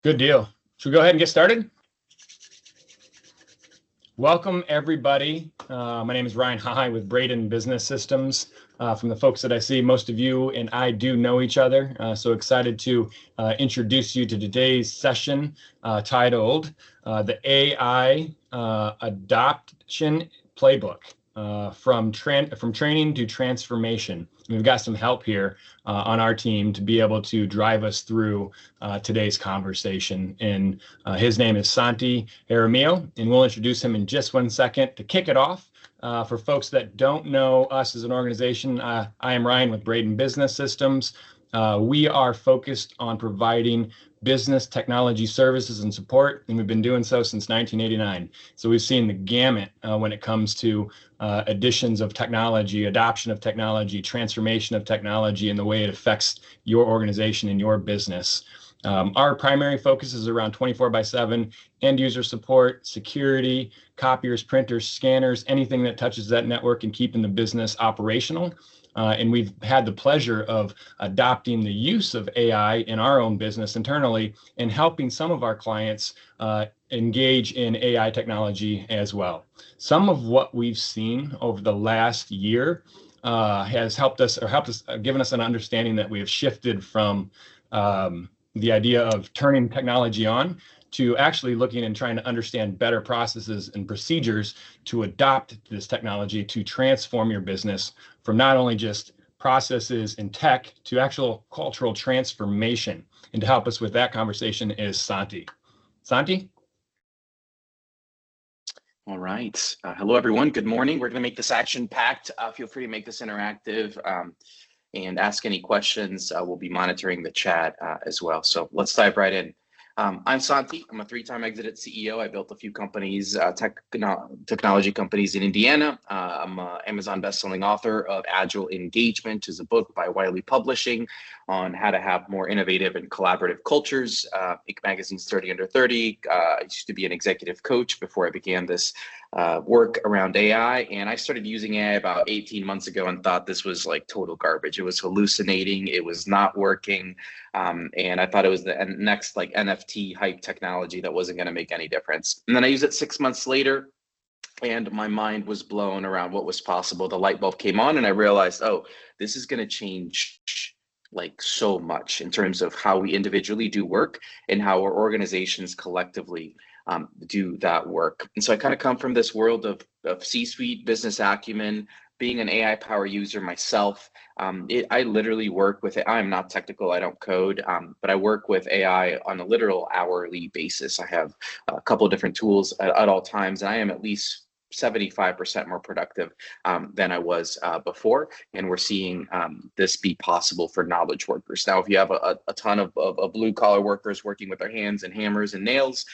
Good deal. Should we go ahead and get started? Welcome, everybody. My name is Ryan High with Braden Business Systems. From the folks that I see, most of you and I do know each other. So excited to introduce you to today's session titled The AI Adoption Playbook. From training to transformation. We've got some help here on our team to be able to drive us through today's conversation. And his name is Santi and and we'll introduce him in just 1 second. To kick it off, for folks that don't know us as an organization, I am Ryan with Braden Business Systems. We are focused on providing business technology services and support, and we've been doing so since 1989. So we've seen the gamut when it comes to additions of technology, adoption of technology, transformation of technology, and the way it affects your organization and your business. Our primary focus is around 24/7 end user support, security, copiers, printers, scanners, anything that touches that network and keeping the business operational. And we've had the pleasure of adopting the use of AI in our own business internally and helping some of our clients engage in AI technology as well. Some of what we've seen over the last year has given us an understanding that we have shifted from the idea of turning technology on to actually looking and trying to understand better processes and procedures to adopt this technology to transform your business from not only just processes and tech to actual cultural transformation. And to help us with that conversation is Santi. Santi? All right. Hello, everyone. Good morning. We're going to make this action-packed. Feel free to make this interactive and ask any questions. We'll be monitoring the chat as well. So let's dive right in. I'm Santi. I'm a 3-time exited CEO. I built a few companies, technology companies in Indiana. I'm an Amazon bestselling author of Agile Engagement, which is a book by Wiley Publishing on how to have more innovative and collaborative cultures. Inc. Magazine's 30 Under 30. I used to be an executive coach before I began this work around AI. And I started using AI about 18 months ago and thought this was like total garbage. It was hallucinating. It was not working. And I thought it was the next like NFT hype technology that wasn't going to make any difference. And then I used it 6 months later and my mind was blown around what was possible. The light bulb came on and I realized, oh, this is going to change like so much in terms of how we individually do work and how our organizations collectively do that work. And so I kind of come from this world of C-suite business acumen, being an AI power user myself. I literally work with it. I'm not technical, I don't code, but I work with AI on a literal hourly basis. I have a couple of different tools at all times, and I am at least 75% more productive than I was before. And we're seeing this be possible for knowledge workers. Now, if you have a ton of blue collar workers working with their hands and hammers and nails,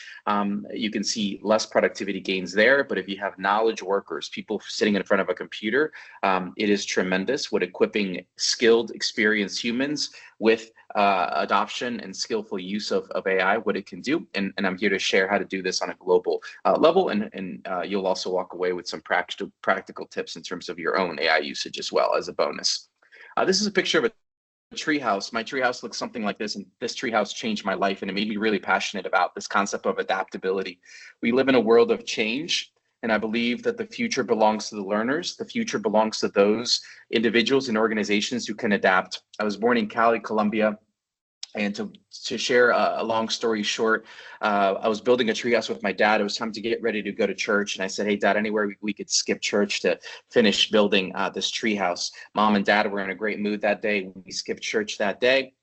you can see less productivity gains there. But if you have knowledge workers, people sitting in front of a computer, it is tremendous what equipping skilled, experienced humans with adoption and skillful use of AI, what it can do. And I'm here to share how to do this on a global level. And you'll also walk away with some practical tips in terms of your own AI usage as well as a bonus. This is a picture of a treehouse. My treehouse looks something like this, and this treehouse changed my life, and it made me really passionate about this concept of adaptability. We live in a world of change, and I believe that the future belongs to the learners. The future belongs to those individuals and organizations who can adapt. I was born in Cali, Colombia. And to share a long story short, I was building a treehouse with my dad. It was time to get ready to go to church. And I said, hey, Dad, anywhere we could skip church to finish building this treehouse. Mom and Dad were in a great mood that day. We skipped church that day.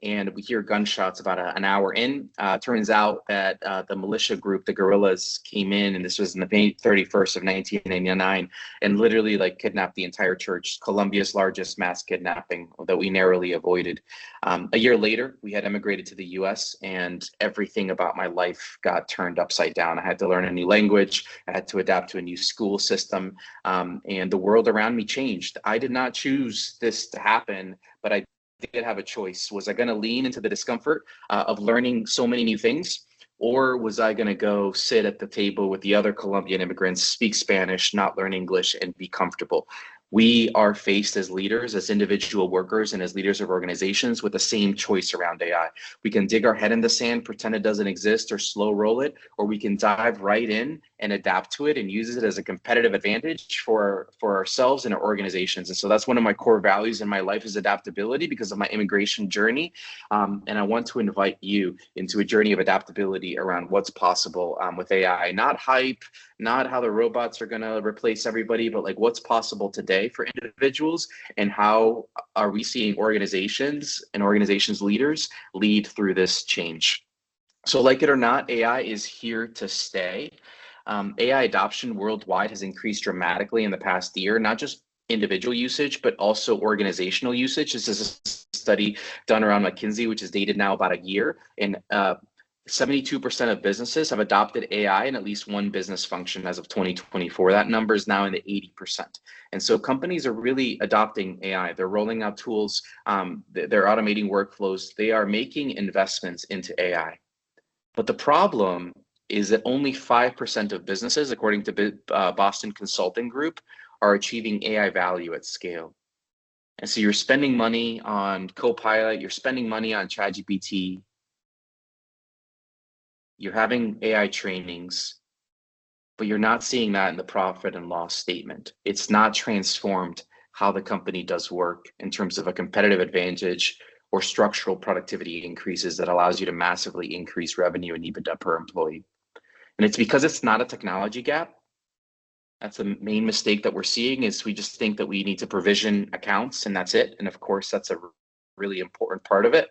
And we hear gunshots about an hour in. Turns out that the militia group, the guerrillas, came in, and this was in the May 31st of 1989, and literally like kidnapped the entire church, Colombia's largest mass kidnapping that we narrowly avoided. A year later, we had immigrated to the US, and everything about my life got turned upside down. I had to learn a new language. I had to adapt to a new school system, and the world around me changed. I did not choose this to happen, but I did have a choice. Was I going to lean into the discomfort of learning so many new things, or was I going to go sit at the table with the other Colombian immigrants, speak Spanish, not learn English, and be comfortable? We are faced as leaders, as individual workers, and as leaders of organizations with the same choice around AI. We can dig our head in the sand, pretend it doesn't exist, or slow roll it, or we can dive right in and adapt to it and use it as a competitive advantage for ourselves and our organizations. And so that's one of my core values in my life, is adaptability, because of my immigration journey. And I want to invite you into a journey of adaptability around what's possible with AI. Not hype, not how the robots are going to replace everybody, but like what's possible today for individuals, and how are we seeing organizations and organizations leaders lead through this change. So like it or not, AI is here to stay. AI adoption worldwide has increased dramatically in the past year, not just individual usage, but also organizational usage. This is a study done around McKinsey, which is dated now about a year. And 72% of businesses have adopted AI in at least one business function as of 2024. That number is now in the 80%. And so companies are really adopting AI. They're rolling out tools, they're automating workflows, they are making investments into AI. But the problem is that only 5% of businesses, according to Boston Consulting Group, are achieving AI value at scale. And so you're spending money on Copilot, you're spending money on ChatGPT, you're having AI trainings, but you're not seeing that in the profit and loss statement. It's not transformed how the company does work in terms of a competitive advantage or structural productivity increases that allows you to massively increase revenue and EBITDA per employee. And it's because it's not a technology gap. That's the main mistake that we're seeing, is we just think that we need to provision accounts and that's it. And of course, that's a really important part of it,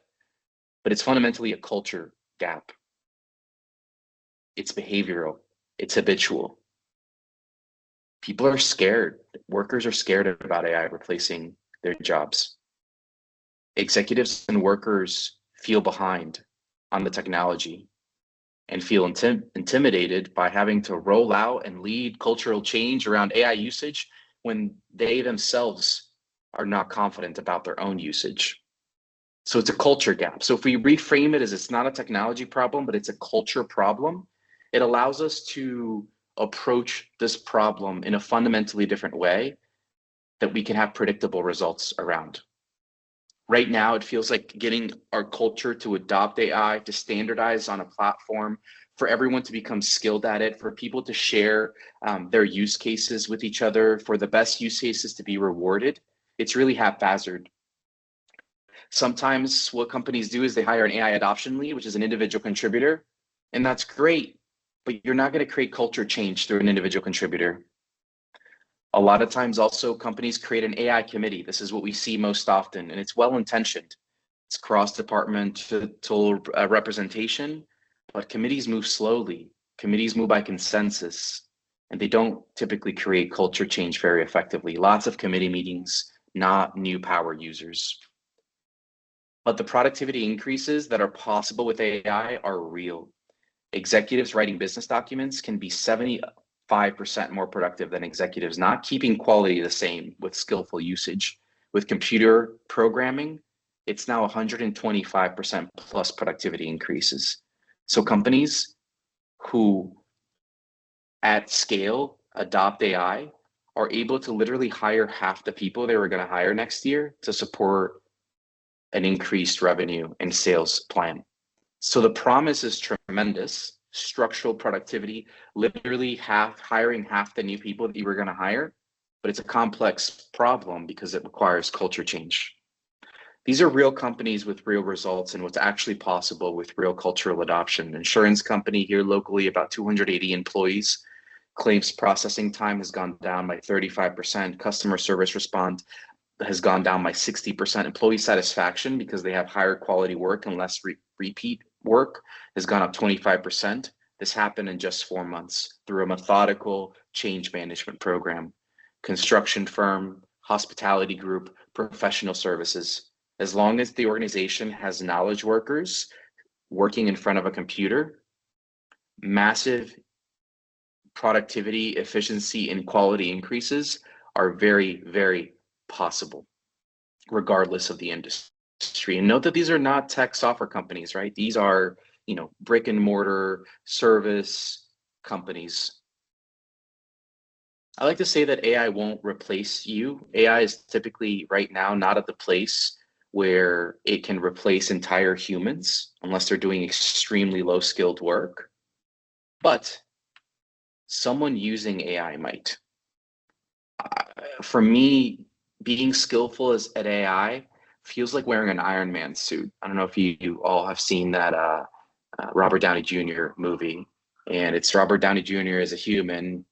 but it's fundamentally a culture gap. It's behavioral, it's habitual. People are scared. Workers are scared about AI replacing their jobs. Executives and workers feel behind on the technology and feel intimidated by having to roll out and lead cultural change around AI usage when they themselves are not confident about their own usage. So it's a culture gap. So if we reframe it as it's not a technology problem, but it's a culture problem, it allows us to approach this problem in a fundamentally different way that we can have predictable results around. Right now, it feels like getting our culture to adopt AI, to standardize on a platform, for everyone to become skilled at it, for people to share their use cases with each other, for the best use cases to be rewarded. It's really haphazard. Sometimes what companies do is they hire an AI adoption lead, which is an individual contributor, and that's great, but you're not going to create culture change through an individual contributor. A lot of times also companies create an AI committee. This is what we see most often, and it's well-intentioned. It's cross-departmental representation, but committees move slowly. Committees move by consensus, and they don't typically create culture change very effectively. Lots of committee meetings, not new power users. But the productivity increases that are possible with AI are real. Executives writing business documents can be 75% more productive than executives not keeping quality the same with skillful usage. With computer programming, it's now 125% plus productivity increases. So companies who at scale adopt AI are able to literally hire half the people they were going to hire next year to support an increased revenue and sales plan. So the promise is tremendous. Structural productivity, literally hiring half the new people that you were going to hire, but it's a complex problem because it requires culture change. These are real companies with real results and what's actually possible with real cultural adoption. Insurance company here locally, about 280 employees. Claims processing time has gone down by 35%. Customer service response has gone down by 60%. Employee satisfaction, because they have higher quality work and less repeat work, has gone up 25%. This happened in just 4 months through a methodical change management program. Construction firm, hospitality group, professional services. As long as the organization has knowledge workers working in front of a computer, massive productivity, efficiency, and quality increases are very, very possible, regardless of the industry. And note that these are not tech software companies, right? These are, brick and mortar service companies. I like to say that AI won't replace you. AI is typically right now not at the place where it can replace entire humans unless they're doing extremely low skilled work. But someone using AI might. For me, being skillful at AI feels like wearing an Iron Man suit. I don't know if you all have seen that Robert Downey Jr. movie, and it's Robert Downey Jr. as a human,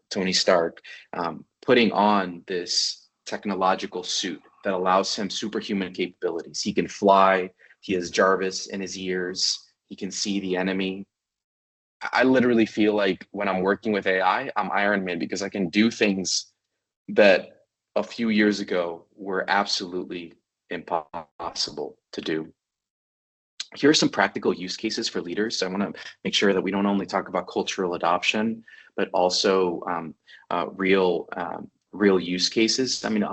Tony Stark, putting on this technological suit that allows him superhuman capabilities. He can fly. He has Jarvis in his ears. He can see the enemy. I literally feel like when I'm working with AI, I'm Iron Man because I can do things that a few years ago were absolutely impossible to do. Here are some practical use cases for leaders. So I want to make sure that we don't only talk about cultural adoption, but also real use cases. I mean,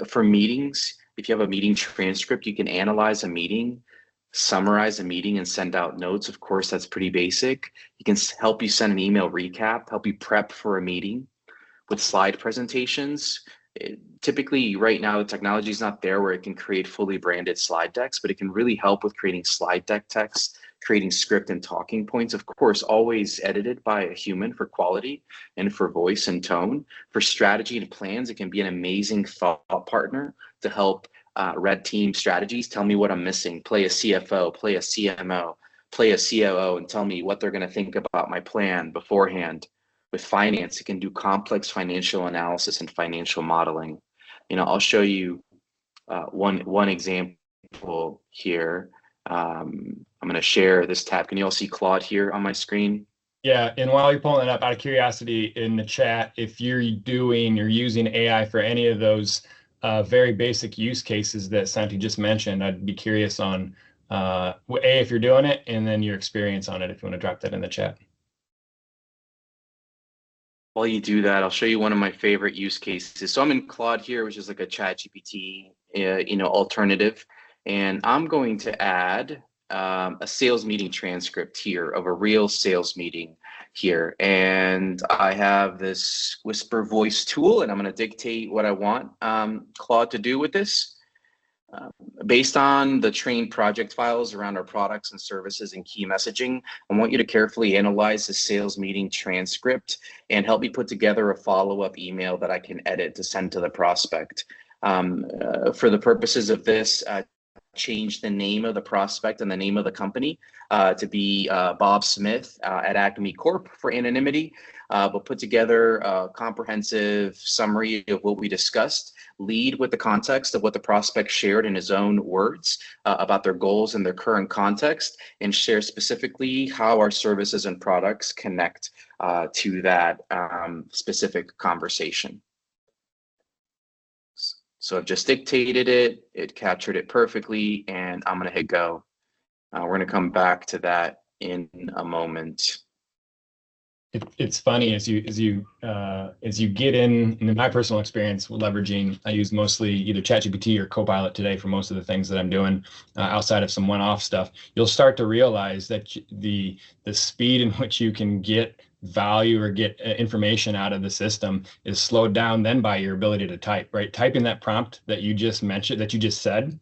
for meetings, if you have a meeting transcript, you can analyze a meeting, summarize a meeting, and send out notes. Of course, that's pretty basic. It can help you send an email recap, help you prep for a meeting with slide presentations. Typically right now, the technology is not there where it can create fully branded slide decks, but it can really help with creating slide deck text, creating script and talking points, of course, always edited by a human for quality and for voice and tone. For strategy and plans, it can be an amazing thought partner to help red team strategies. Tell me what I'm missing. Play a CFO, play a CMO, play a COO, and tell me what they're going to think about my plan beforehand. With finance, it can do complex financial analysis and financial modeling. I'll show you one example here. I'm going to share this tab. Can you all see Claude here on my screen? Yeah, and while you're pulling it up, out of curiosity, in the chat, if you're using AI for any of those very basic use cases that Santi just mentioned, I'd be curious on if you're doing it, and then your experience on it, if you want to drop that in the chat. While you do that, I'll show you one of my favorite use cases. So I'm in Claude here, which is like a ChatGPT, alternative, and I'm going to add a sales meeting transcript here of a real sales meeting here. And I have this whisper voice tool, and I'm going to dictate what I want Claude to do with this. Based on the trained project files around our products and services and key messaging, I want you to carefully analyze the sales meeting transcript and help me put together a follow-up email that I can edit to send to the prospect. For the purposes of this, change the name of the prospect and the name of the company to be Bob Smith at Acme Corp for anonymity, but put together a comprehensive summary of what we discussed. Lead with the context of what the prospect shared in his own words about their goals and their current context, and share specifically how our services and products connect to that specific conversation. So I've just dictated it, it captured it perfectly, and I'm gonna hit go. We're gonna come back to that in a moment. It's funny as you get in my personal experience leveraging, I use mostly either ChatGPT or Copilot today for most of the things that I'm doing outside of some one-off stuff. You'll start to realize that the speed in which you can get value or get information out of the system is slowed down then by your ability to type, right? Typing that prompt that you just mentioned, that you just said,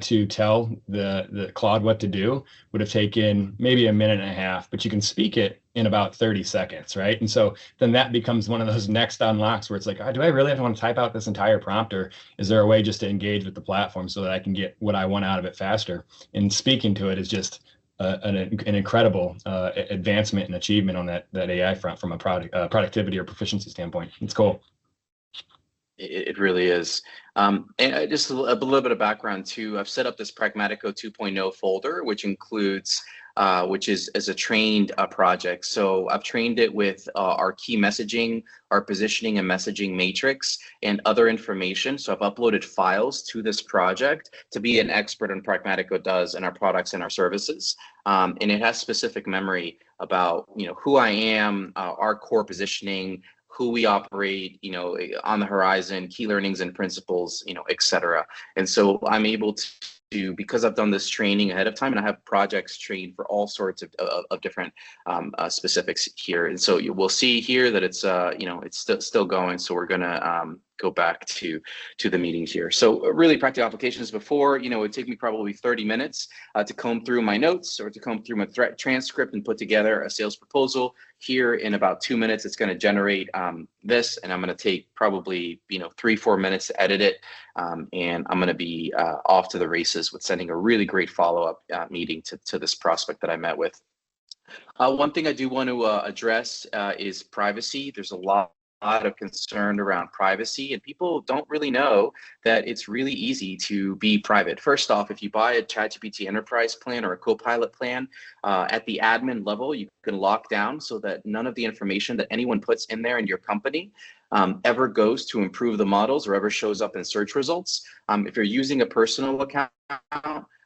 to tell the Claude what to do would have taken maybe a minute and a half, but you can speak it in about 30 seconds, right? And so then that becomes one of those next unlocks where it's like, oh, do I really have to want to type out this entire prompt, or is there a way just to engage with the platform so that I can get what I want out of it faster? And speaking to it is just an incredible advancement and achievement on that AI front from a productivity or proficiency standpoint. It's cool. It really is. And just a little bit of background too. I've set up this Pragmatico 2.0 folder, which includes, which is as a trained project. So I've trained it with our key messaging, our positioning and messaging matrix, and other information. So I've uploaded files to this project to be an expert on Pragmatico does and our products and our services. And it has specific memory about, who I am, our core positioning, who we operate, on the horizon, key learnings and principles, et cetera. And so I'm able to, because I've done this training ahead of time, and I have projects trained for all sorts of different specifics here. And so you will see here that it's it's still going. So we're gonna go back to the meeting here. So really practical applications before, it would take me probably 30 minutes to comb through my notes or to comb through my transcript and put together a sales proposal. Here in about 2 minutes, it's going to generate this, and I'm going to take probably 3-4 minutes to edit it, and I'm going to be off to the races with sending a really great follow-up meeting to this prospect that I met with. One thing I do want to address is privacy. There's a lot of concern around privacy, and people don't really know that it's really easy to be private. First off, if you buy a ChatGPT Enterprise plan or a Copilot plan, at the admin level, you can lock down so that none of the information that anyone puts in there in your company ever goes to improve the models or ever shows up in search results. If you're using a personal account,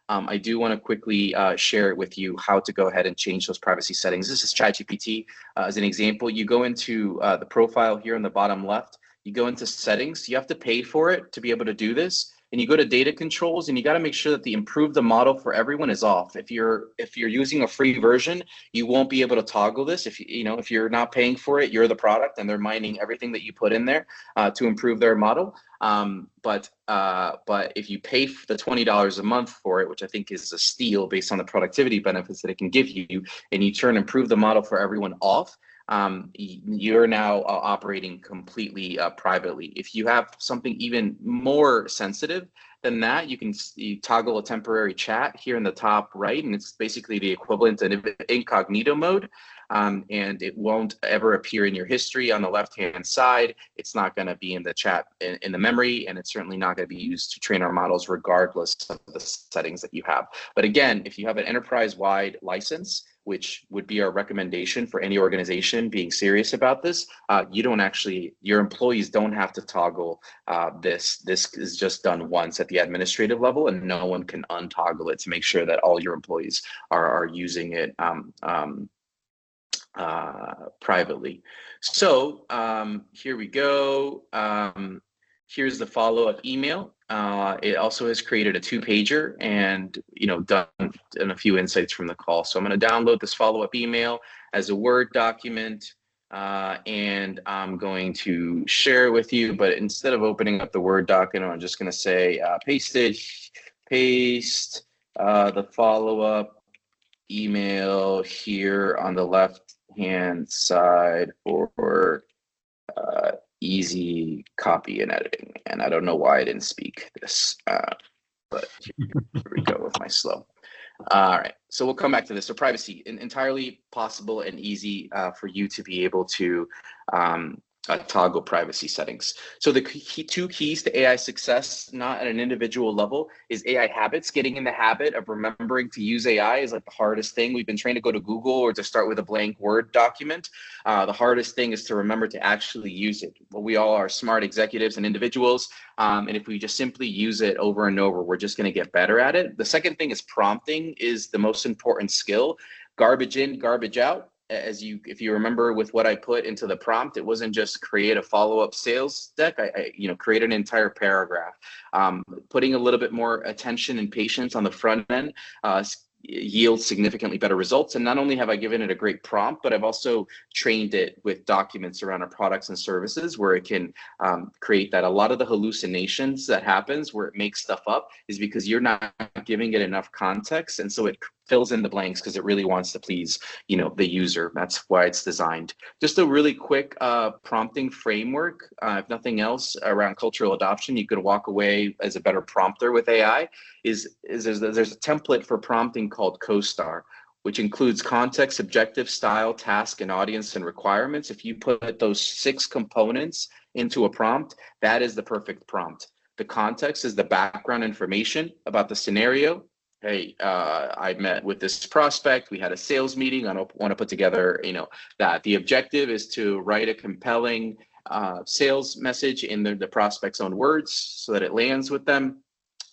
I do want to quickly share with you how to go ahead and change those privacy settings. This is ChatGPT as an example. You go into the profile here on the bottom left, you go into settings, you have to pay for it to be able to do this. And you go to data controls, and you got to make sure that the improve the model for everyone is off. If you're using a free version, you won't be able to toggle this. If you're not paying for it, you're the product, and they're mining everything that you put in there to improve their model. But if you pay for the $20 a month for it, which I think is a steal based on the productivity benefits that it can give you, and you turn improve the model for everyone off, you're now operating completely privately. If you have something even more sensitive than that, you toggle a temporary chat here in the top right, and it's basically the equivalent of incognito mode. And it won't ever appear in your history on the left-hand side. It's not going to be in the chat in the memory, and it's certainly not going to be used to train our models regardless of the settings that you have. But again, if you have an enterprise-wide license, which would be our recommendation for any organization being serious about this, your employees don't have to toggle this. This is just done once at the administrative level, and no one can untoggle it to make sure that all your employees are using it privately. So here we go. Here's the follow-up email. It also has created a 2-pager and done a few insights from the call. So I'm going to download this follow-up email as a Word document, and I'm going to share it with you. But instead of opening up the Word document, I'm just going to say paste the follow-up email here on the left-hand side for easy copy and editing. And I don't know why I didn't speak this, but here we go with my slow. All right, so we'll come back to this. So privacy, entirely possible and easy for you to be able to toggle privacy settings. So the two keys to AI success, not at an individual level, is AI habits. Getting in the habit of remembering to use AI is like the hardest thing. We've been trained to go to Google or to start with a blank Word document. The hardest thing is to remember to actually use it. Well, we all are smart executives and individuals, and if we just simply use it over and over, we're just going to get better at it. The second thing is prompting is the most important skill. Garbage in, garbage out. If you remember with what I put into the prompt, it wasn't just create a follow-up sales deck. I create an entire paragraph. Putting a little bit more attention and patience on the front end yields significantly better results. And not only have I given it a great prompt, but I've also trained it with documents around our products and services where it can create that. A lot of the hallucinations that happens where it makes stuff up is because you're not giving it enough context. And so it fills in the blanks because it really wants to please, the user. That's why it's designed. Just a really quick prompting framework. If nothing else around cultural adoption, you could walk away as a better prompter with AI. There's a template for prompting called CoStar, which includes context, objective, style, task, and audience and requirements. If you put those 6 components into a prompt, that is the perfect prompt. The context is the background information about the scenario. Hey, I met with this prospect. We had a sales meeting. I want to put together, that. The objective is to write a compelling sales message in the prospect's own words so that it lands with them.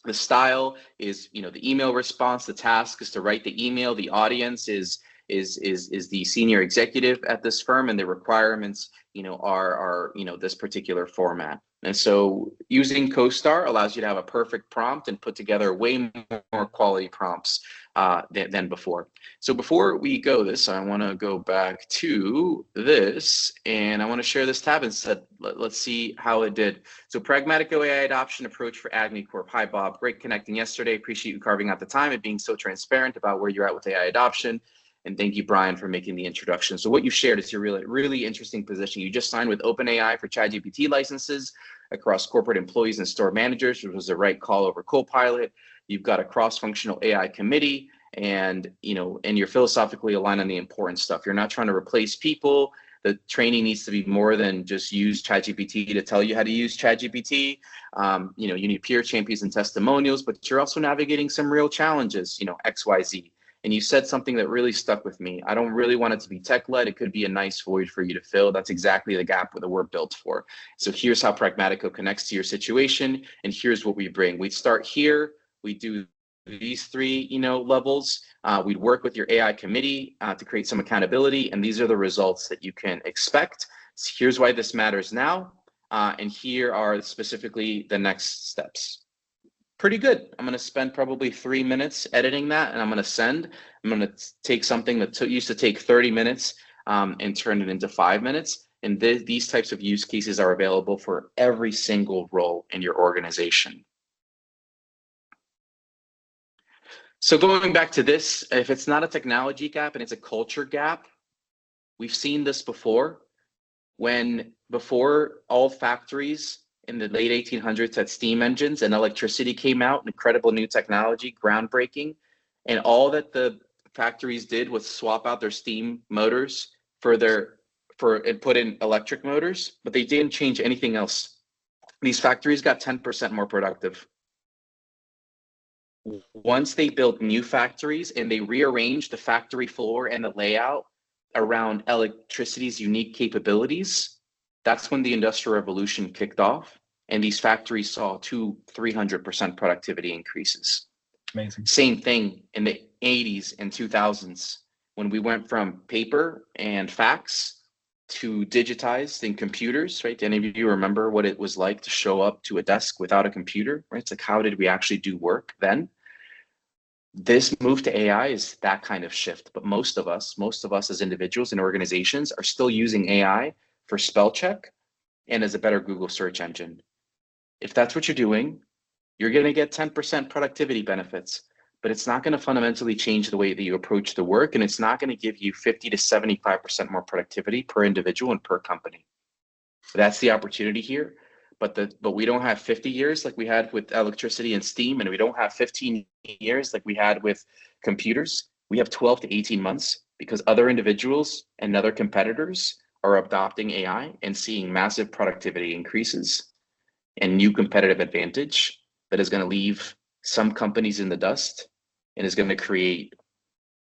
The style is, the email response. The task is to write the email. The audience is is the senior executive at this firm, and the requirements, are this particular format. And so using CoStar allows you to have a perfect prompt and put together way more quality prompts than before. So before we go this, I want to go back to this, and I want to share this tab and said, let's see how it did. So pragmatic AI adoption approach for Agni Corp. Hi, Bob. Great connecting yesterday. Appreciate you carving out the time and being so transparent about where you're at with AI adoption. And thank you, Brian, for making the introduction. So what you shared is your really interesting position. You just signed with OpenAI for ChatGPT licenses across corporate employees and store managers, which was the right call over Copilot. You've got a cross-functional AI committee, and you're philosophically aligned on the important stuff. You're not trying to replace people. The training needs to be more than just use ChatGPT to tell you how to use ChatGPT. You need peer champions and testimonials, but you're also navigating some real challenges, X, Y, Z. And you said something that really stuck with me. I don't really want it to be tech-led. It could be a nice void for you to fill. That's exactly the gap that we're built for. So here's how Pragmatico connects to your situation, and here's what we bring. We start here. We do these three, levels. We'd work with your AI committee to create some accountability, and these are the results that you can expect. So here's why this matters now, and here are specifically the next steps. Pretty good. I'm going to spend probably 3 minutes editing that, and I'm going to send. I'm going to take something that used to take 30 minutes and turn it into 5 minutes. And these types of use cases are available for every single role in your organization. So going back to this, if it's not a technology gap and it's a culture gap, we've seen this before. Before all factories in the late 1800s had steam engines and electricity came out, incredible new technology, groundbreaking. And all that the factories did was swap out their steam motors and put in electric motors, but they didn't change anything else. These factories got 10% more productive. Once they built new factories and they rearranged the factory floor and the layout around electricity's unique capabilities, that's when the Industrial Revolution kicked off, and these factories saw 200-300% productivity increases. Amazing. Same thing in the 80s and 2000s when we went from paper and fax to digitized in computers, right? Do any of you remember what it was like to show up to a desk without a computer, right? It's like, how did we actually do work then? This move to AI is that kind of shift, but most of us as individuals and organizations are still using AI for spell check and as a better Google search engine. If that's what you're doing, you're going to get 10% productivity benefits, but it's not going to fundamentally change the way that you approach the work, and it's not going to give you 50 to 75% more productivity per individual and per company. That's the opportunity here, but we don't have 50 years like we had with electricity and steam, and we don't have 15 years like we had with computers. We have 12 to 18 months because other individuals and other competitors are adopting AI and seeing massive productivity increases and new competitive advantage that is going to leave some companies in the dust and is going to create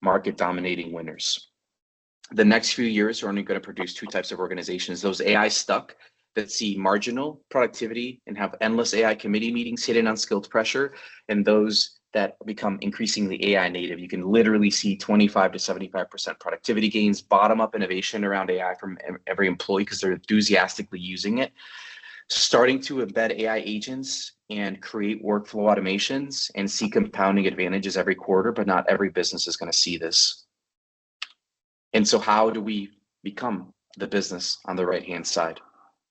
market dominating winners. The next few years are only going to produce two types of organizations: those AI stuck that see marginal productivity and have endless AI committee meetings hidden on skilled pressure, and those that become increasingly AI native. You can literally see 25 to 75% productivity gains, bottom-up innovation around AI from every employee because they're enthusiastically using it, starting to embed AI agents and create workflow automations and see compounding advantages every quarter, but not every business is going to see this. And so how do we become the business on the right-hand side?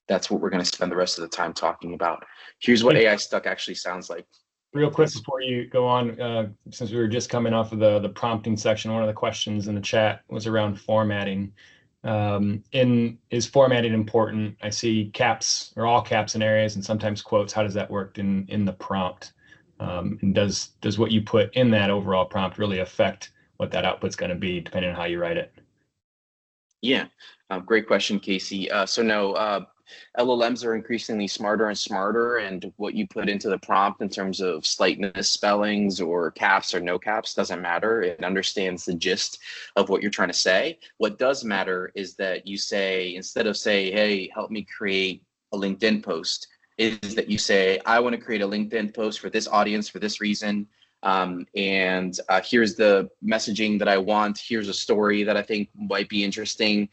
That's what we're going to spend the rest of the time talking about. Here's what AI stuck actually sounds like. Real quick before you go on, since we were just coming off of the prompting section, one of the questions in the chat was around formatting. Is formatting important? I see caps or all caps in areas and sometimes quotes. How does that work in the prompt? And does what you put in that overall prompt really affect what that output's going to be depending on how you write it? Yeah, great question, Casey. So no, LLMs are increasingly smarter and smarter, and what you put into the prompt in terms of slight misspellings or caps or no caps doesn't matter. It understands the gist of what you're trying to say. What does matter is that you say, instead of say, hey, help me create a LinkedIn post, is that you say, I want to create a LinkedIn post for this audience for this reason. Here's the messaging that I want. Here's a story that I think might be interesting.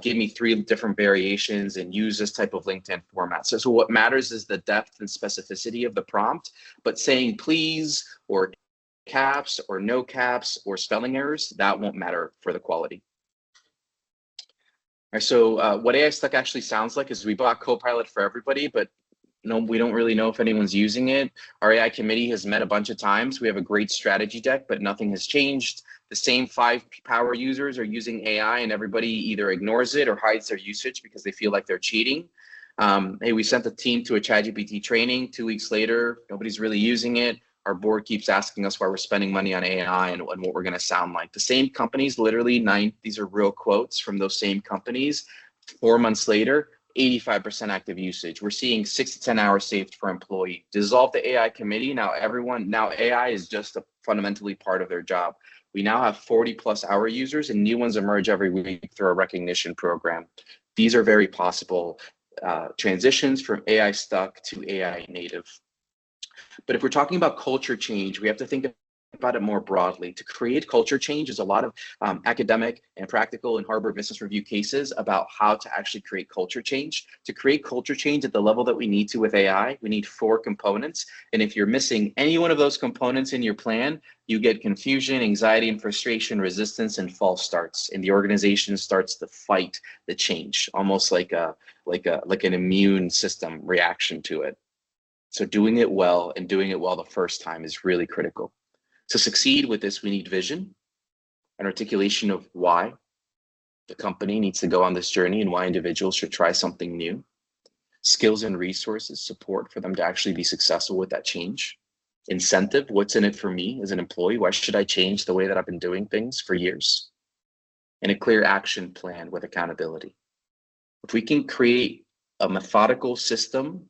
Give me 3 different variations and use this type of LinkedIn format. So what matters is the depth and specificity of the prompt, but saying please or caps or no caps or spelling errors, that won't matter for the quality. All right, so what AI Stuck actually sounds like is we bought Copilot for everybody, but no, we don't really know if anyone's using it. Our AI committee has met a bunch of times. We have a great strategy deck, but nothing has changed. The same 5 power users are using AI and everybody either ignores it or hides their usage because they feel like they're cheating. Hey, we sent the team to a ChatGPT training 2 weeks later. Nobody's really using it. Our board keeps asking us why we're spending money on AI and what we're going to sound like. The same companies, literally these are real quotes from those same companies. 4 months later, 85% active usage. We're seeing 6 to 10 hours saved per employee. Dissolve the AI committee. Now AI is just a fundamentally part of their job. We now have 40+ hour users and new ones emerge every week through our recognition program. These are very possible transitions from AI Stuck to AI native. But if we're talking about culture change, we have to think about it more broadly. To create culture change is a lot of academic and practical and Harvard Business Review cases about how to actually create culture change. To create culture change at the level that we need to with AI, we need 4 components. And if you're missing any one of those components in your plan, you get confusion, anxiety, and frustration, resistance, and false starts. And the organization starts to fight the change, almost like an immune system reaction to it. So doing it well and doing it well the first time is really critical. To succeed with this, we need vision, an articulation of why the company needs to go on this journey and why individuals should try something new, skills and resources, support for them to actually be successful with that change, incentive, what's in it for me as an employee, why should I change the way that I've been doing things for years, and a clear action plan with accountability. If we can create a methodical system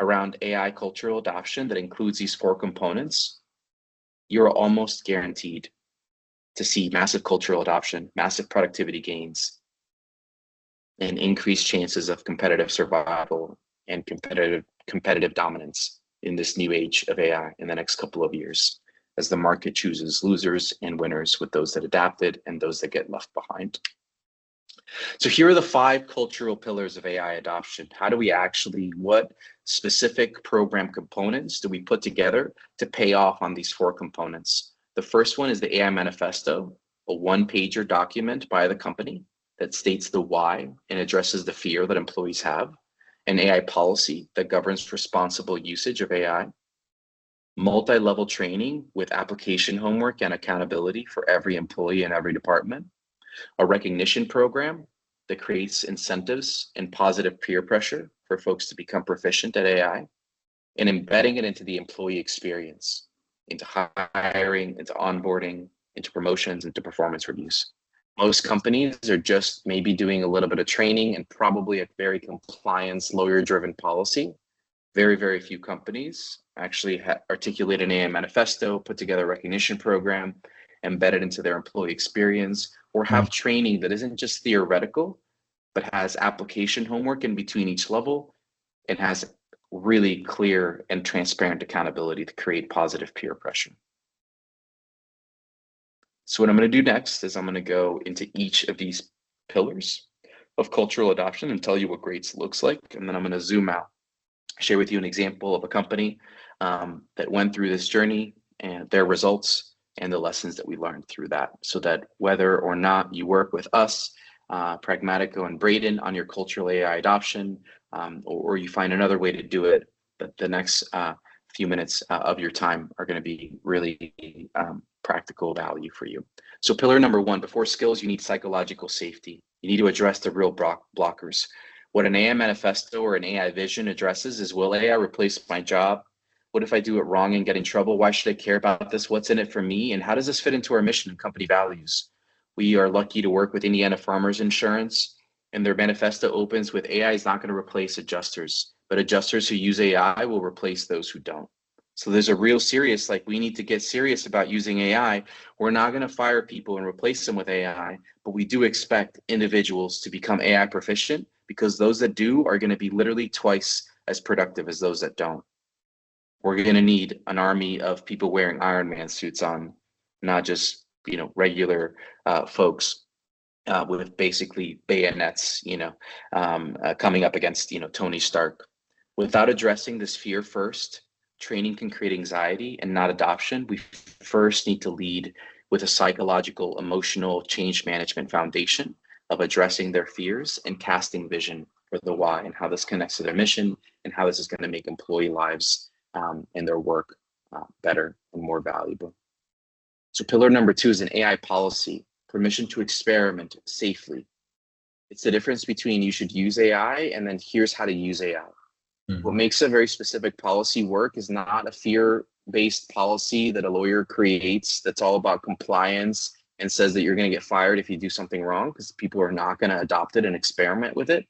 around AI cultural adoption that includes these 4 components, you're almost guaranteed to see massive cultural adoption, massive productivity gains, and increased chances of competitive survival and competitive dominance in this new age of AI in the next couple of years, as the market chooses losers and winners with those that adapted and those that get left behind. So here are the 5 cultural pillars of AI adoption. How do we what specific program components do we put together to pay off on these 4 components? The first one is the AI Manifesto, a 1-pager document by the company that states the why and addresses the fear that employees have, an AI policy that governs responsible usage of AI, multi-level training with application homework and accountability for every employee in every department, a recognition program that creates incentives and positive peer pressure for folks to become proficient at AI, and embedding it into the employee experience, into hiring, into onboarding, into promotions, into performance reviews. Most companies are just maybe doing a little bit of training and probably a very compliance, lawyer-driven policy. Very, very few companies actually articulate an AI manifesto, put together a recognition program, embed it into their employee experience, or have training that isn't just theoretical, but has application homework in between each level and has really clear and transparent accountability to create positive peer pressure. So what I'm going to do next is I'm going to go into each of these pillars of cultural adoption and tell you what great looks like. And then I'm going to zoom out, share with you an example of a company that went through this journey and their results and the lessons that we learned through that, so that whether or not you work with us, Pragmatico and Braden, on your cultural AI adoption, or you find another way to do it, that the next few minutes of your time are going to be really practical value for you. So pillar number 1, before skills, you need psychological safety. You need to address the real blockers. What an AI manifesto or an AI vision addresses is, will AI replace my job? What if I do it wrong and get in trouble? Why should I care about this? What's in it for me? And how does this fit into our mission and company values? We are lucky to work with Indiana Farmers Insurance, and their manifesto opens with, AI is not going to replace adjusters, but adjusters who use AI will replace those who don't. So there's a real serious, we need to get serious about using AI. We're not going to fire people and replace them with AI, but we do expect individuals to become AI proficient, because those that do are going to be literally twice as productive as those that don't. we're going to need an army of people wearing Iron Man suits on, not just, regular folks with basically bayonets, coming up against, Tony Stark. Without addressing this fear first, training can create anxiety and not adoption. We first need to lead with a psychological, emotional change management foundation of addressing their fears and casting vision for the why and how this connects to their mission and how this is going to make employee lives and their work better and more valuable. So pillar number 2 is an AI policy, permission to experiment safely. It's the difference between you should use AI and then here's how to use AI. What makes a very specific policy work is not a fear-based policy that a lawyer creates that's all about compliance and says that you're going to get fired if you do something wrong, because people are not going to adopt it and experiment with it.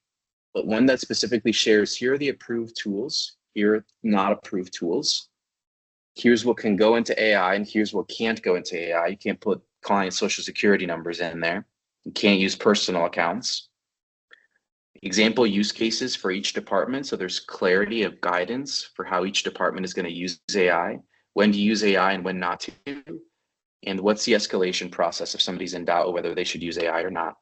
But one that specifically shares, here are the approved tools, here are not approved tools. Here's what can go into AI and here's what can't go into AI. You can't put client social security numbers in there. You can't use personal accounts. Example use cases for each department, so there's clarity of guidance for how each department is going to use AI, when to use AI and when not to, and what's the escalation process if somebody's in doubt whether they should use AI or not.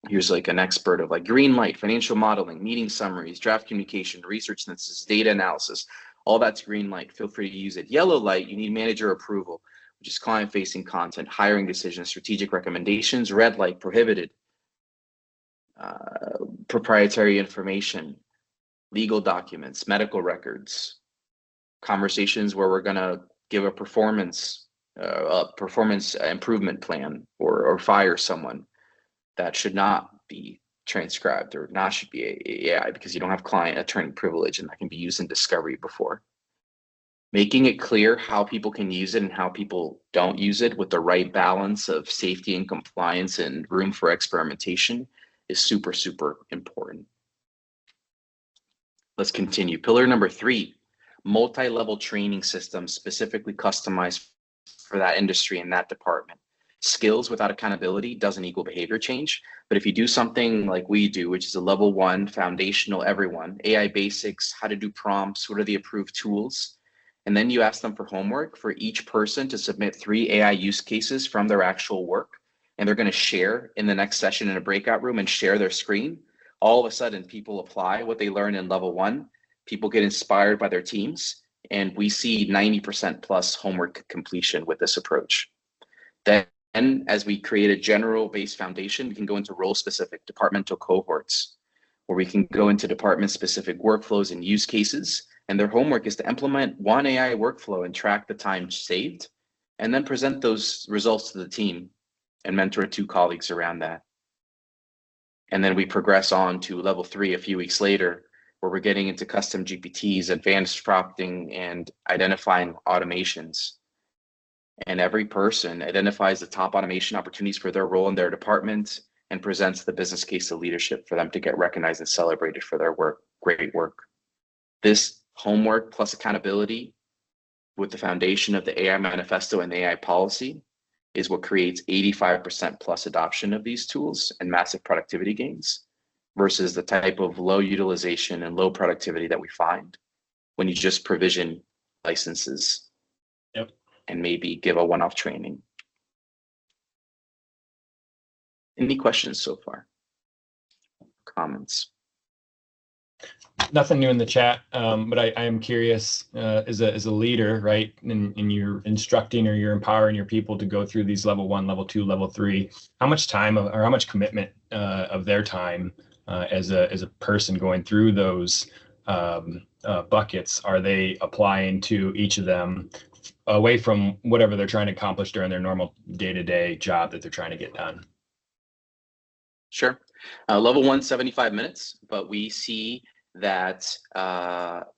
Here's like an expert of like green light, financial modeling, meeting summaries, draft communication, research synthesis, data analysis, all that's green light, feel free to use it. Yellow light, you need manager approval, which is client-facing content, hiring decisions, strategic recommendations. Red light, prohibited. Proprietary information, legal documents, medical records, conversations where we're going to give a performance improvement plan or fire someone. That should not be transcribed or not should be AI because you don't have client attorney privilege and that can be used in discovery before. Making it clear how people can use it and how people don't use it with the right balance of safety and compliance and room for experimentation is super, super important. Let's continue. Pillar number 3, multi-level training systems specifically customized for that industry and that department. Skills without accountability doesn't equal behavior change. But if you do something like we do, which is a level 1 foundational, everyone, AI basics, how to do prompts, what are the approved tools, and then you ask them for homework for each person to submit 3 AI use cases from their actual work, and they're going to share in the next session in a breakout room and share their screen, all of a sudden people apply what they learn in level 1, people get inspired by their teams, and we see 90% plus homework completion with this approach. Then as we create a general base foundation, we can go into role specific departmental cohorts where we can go into department specific workflows and use cases. And their homework is to implement one AI workflow and track the time saved, and then present those results to the team and mentor 2 colleagues around that. And then we progress on to level 3 a few weeks later, where we're getting into custom GPTs, advanced prompting, and identifying automations. And every person identifies the top automation opportunities for their role in their department and presents the business case to leadership for them to get recognized and celebrated for their work. Great work. This homework plus accountability with the foundation of the AI manifesto and the AI policy is what creates 85% plus adoption of these tools and massive productivity gains versus the type of low utilization and low productivity that we find when you just provision licenses. Yep. And maybe give a one-off training. Any questions so far? Comments? Nothing new in the chat, but I am curious, as a leader, right, and you're instructing or you're empowering your people to go through these level 1, level 2, level 3, how much time or how much commitment of their time as a person going through those buckets are they applying to each of them away from whatever they're trying to accomplish during their normal day-to-day job that they're trying to get done? Sure. Level 1, 75 minutes, but we see that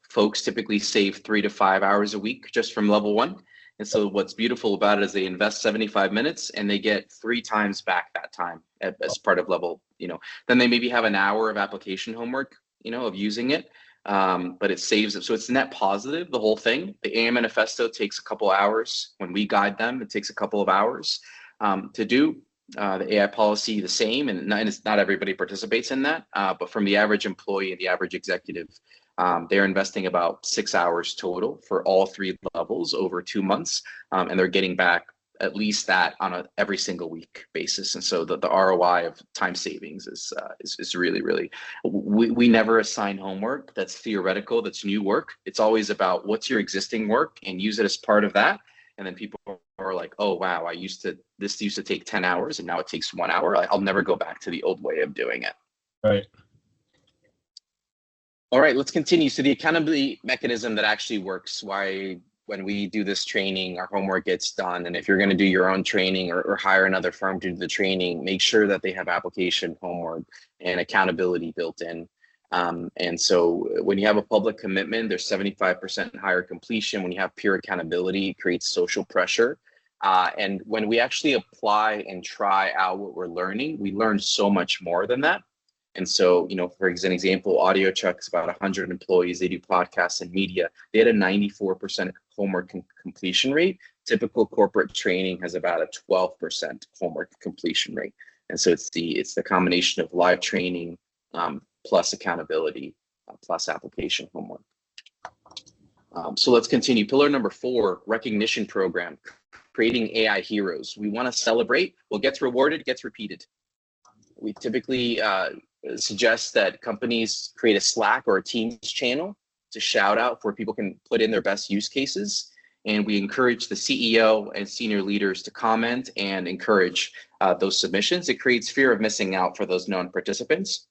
folks typically save 3 to 5 hours a week just from level 1. And so what's beautiful about it is they invest 75 minutes and they get 3 times back that time as part of level, then they maybe have an hour of application homework, of using it. But it saves them. So it's net positive, the whole thing. The AI manifesto takes a couple hours. When we guide them, it takes a couple of hours to do. The AI policy, the same, and it's not everybody participates in that. But from the average employee and the average executive, They're investing about 6 hours total for all 3 levels over 2 months, and they're getting back at least that on a every single week basis. And so the ROI of time savings is really, really, we never assign homework that's theoretical, that's new work. It's always about what's your existing work and use it as part of that. And then people are like, oh, wow, this used to take 10 hours and now it takes 1 hour. I'll never go back to the old way of doing it. Right. All right, let's continue. So the accountability mechanism that actually works, why when we do this training, our homework gets done. And if you're going to do your own training or hire another firm to do the training, make sure that they have application homework and accountability built in. And so when you have a public commitment, there's 75% higher completion. When you have peer accountability, it creates social pressure. And when we actually apply and try out what we're learning, we learn so much more than that. And so, for example, AudioChuck's about 100 employees. They do podcasts and media. They had a 94% homework completion rate. Typical corporate training has about a 12% homework completion rate. And so it's the combination of live training plus accountability plus application homework. So let's continue. Pillar number 4, recognition program, creating AI heroes. We want to celebrate. What gets rewarded gets repeated. We typically suggest that companies create a Slack or a Teams channel to shout out where people can put in their best use cases. And we encourage the CEO and senior leaders to comment and encourage those submissions. It creates fear of missing out for those known participants.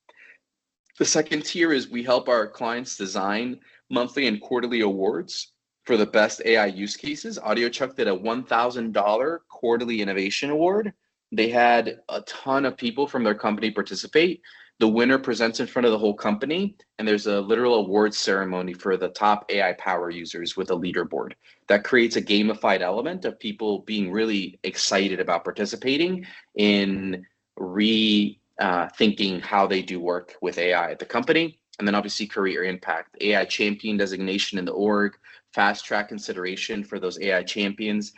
The second tier is we help our clients design monthly and quarterly awards for the best AI use cases. AudioChuck did a $1,000 quarterly innovation award. They had a ton of people from their company participate. The winner presents in front of the whole company, and there's a literal award ceremony for the top AI power users with a leaderboard. That creates a gamified element of people being really excited about participating in rethinking how they do work with AI at the company. And then obviously career impact, AI champion designation in the org, fast track consideration for those AI champions,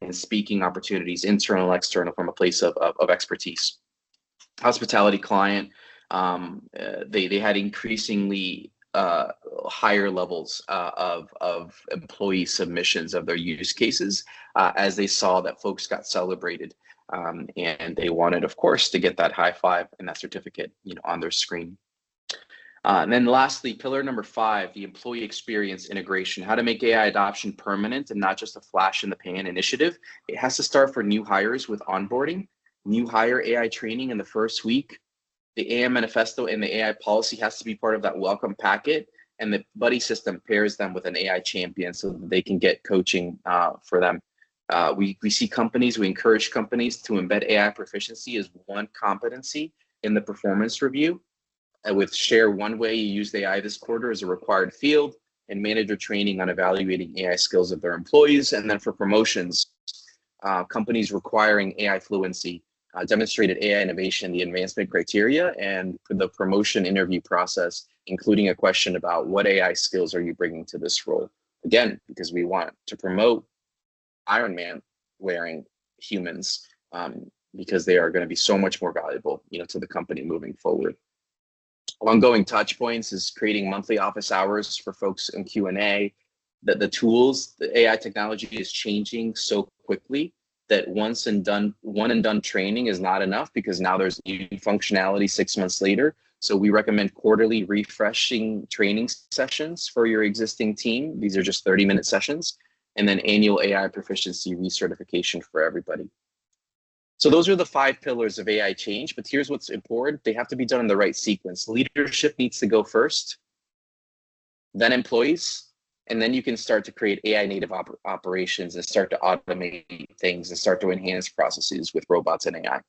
and speaking opportunities, internal, external, from a place of expertise. Hospitality client, they had increasingly higher levels of employee submissions of their use cases as they saw that folks got celebrated, and they wanted, of course, to get that high five and that certificate, on their screen. And then lastly, pillar number 5, the employee experience integration, how to make AI adoption permanent and not just a flash in the pan initiative. It has to start for new hires with onboarding, new hire AI training in the first week. The AI manifesto and the AI policy has to be part of that welcome packet, and the buddy system pairs them with an AI champion so that they can get coaching for them. We see companies, we encourage companies to embed AI proficiency as one competency in the performance review. With share one way you used AI this quarter as a required field, and manager training on evaluating AI skills of their employees. And then for promotions, companies requiring AI fluency demonstrated AI innovation, the advancement criteria, and for the promotion interview process, including a question about what AI skills are you bringing to this role? Again, because we want to promote Iron Man wearing humans because they are going to be so much more valuable, to the company moving forward. Ongoing touch points is creating monthly office hours for folks in Q&A. That the tools, the AI technology is changing so quickly that one and done training is not enough, because now there's new functionality 6 months later. So we recommend quarterly refreshing training sessions for your existing team. These are just 30-minute sessions, and then annual AI proficiency recertification for everybody. So those are the 5 pillars of AI change, but here's what's important. They have to be done in the right sequence. Leadership needs to go first, then employees, and then you can start to create AI native operations and start to automate things and start to enhance processes with robots and AI.